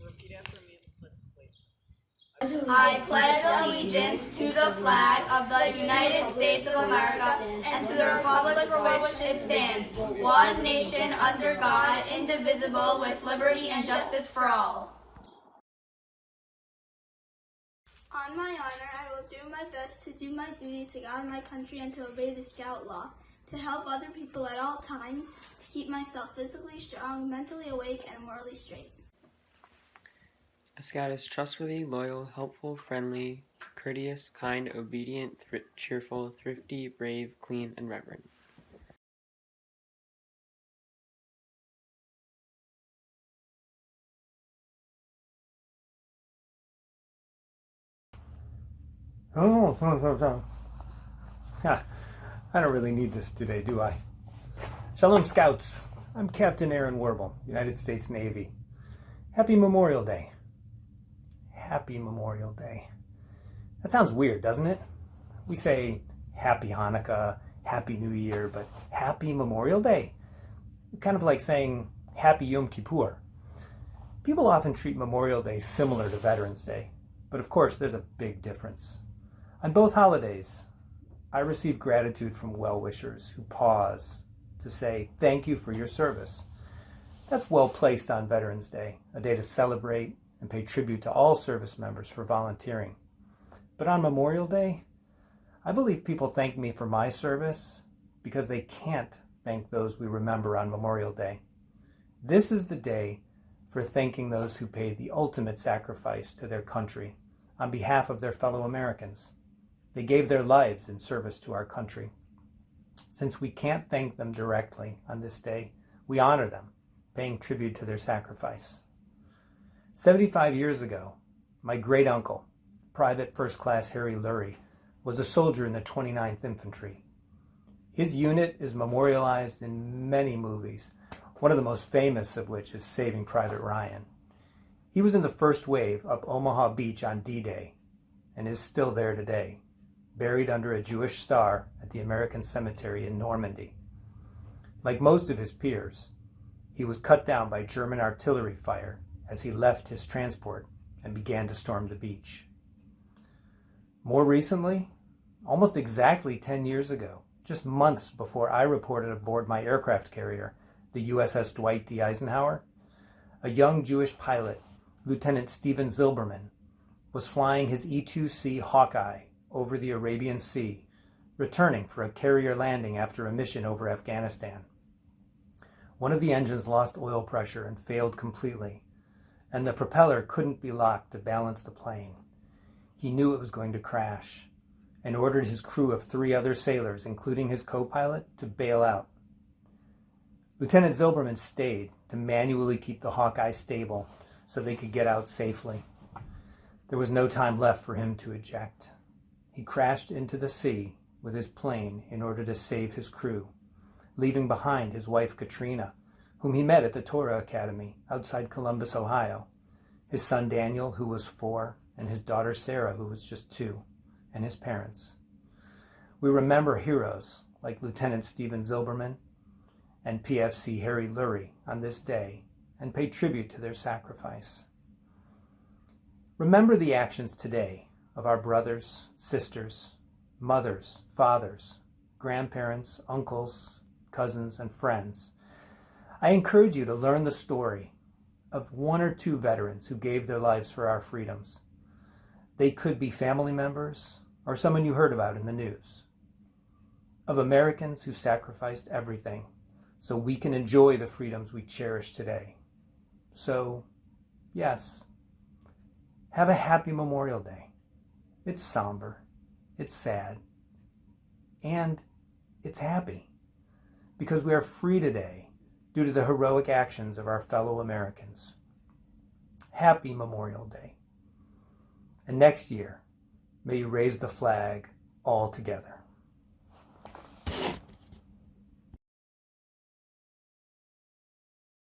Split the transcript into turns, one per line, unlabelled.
Repeat after me.
I pledge allegiance to the flag of the United States of America and to the republic for which it stands, one nation under God, indivisible, with liberty and justice for all.
On my honor, I will do my best to do my duty to God and my country and to obey the Scout law, to help other people at all times, to keep myself physically strong, mentally awake, and morally straight.
A Scout is trustworthy, loyal, helpful, friendly, courteous, kind, obedient, cheerful, thrifty, brave, clean, and reverent.
I don't really need this today, do I? Shalom, Scouts. I'm Captain Aaron Werble, United States Navy. Happy Memorial Day. Happy Memorial Day. That sounds weird, doesn't it? We say Happy Hanukkah, Happy New Year, but Happy Memorial Day? Kind of like saying Happy Yom Kippur. People often treat Memorial Day similar to Veterans Day, but of course there's a big difference. On both holidays, I receive gratitude from well-wishers who pause to say thank you for your service. That's well placed on Veterans Day, a day to celebrate and pay tribute to all service members for volunteering. But on Memorial Day, I believe people thank me for my service because they can't thank those we remember on Memorial Day. This is the day for thanking those who paid the ultimate sacrifice to their country on behalf of their fellow Americans. They gave their lives in service to our country. Since we can't thank them directly on this day, we honor them, paying tribute to their sacrifice. 75 years ago, my great-uncle, Private First Class Harry Lurie, was a soldier in the 29th Infantry. His unit is memorialized in many movies, one of the most famous of which is Saving Private Ryan. He was in the first wave up Omaha Beach on D-Day and is still there today, buried under a Jewish star at the American Cemetery in Normandy. Like most of his peers, he was cut down by German artillery fire as he left his transport and began to storm the beach. More recently, almost exactly 10 years ago, just months before I reported aboard my aircraft carrier, the USS Dwight D. Eisenhower, a young Jewish pilot, Lieutenant Steven Zilberman, was flying his E-2C Hawkeye over the Arabian Sea, returning for a carrier landing after a mission over Afghanistan. One of the engines lost oil pressure and failed completely, and the propeller couldn't be locked to balance the plane. He knew it was going to crash and ordered his crew of 3 other sailors, including his co-pilot, to bail out. Lieutenant Zilberman stayed to manually keep the Hawkeye stable so they could get out safely. There was no time left for him to eject. He crashed into the sea with his plane in order to save his crew, leaving behind his wife Katrina, whom he met at the Torah Academy outside Columbus, Ohio, his son Daniel, who was 4, and his daughter Sarah, who was just 2, and his parents. We remember heroes like Lieutenant Steven Zilberman and PFC Harry Lurie on this day and pay tribute to their sacrifice. Remember the actions today of our brothers, sisters, mothers, fathers, grandparents, uncles, cousins, and friends. I encourage you to learn the story of 1 or 2 veterans who gave their lives for our freedoms. They could be family members or someone you heard about in the news. Of Americans who sacrificed everything so we can enjoy the freedoms we cherish today. So, yes, have a happy Memorial Day. It's somber, it's sad, and it's happy because we are free today due to the heroic actions of our fellow Americans. Happy Memorial Day. And next year, may you raise the flag all together.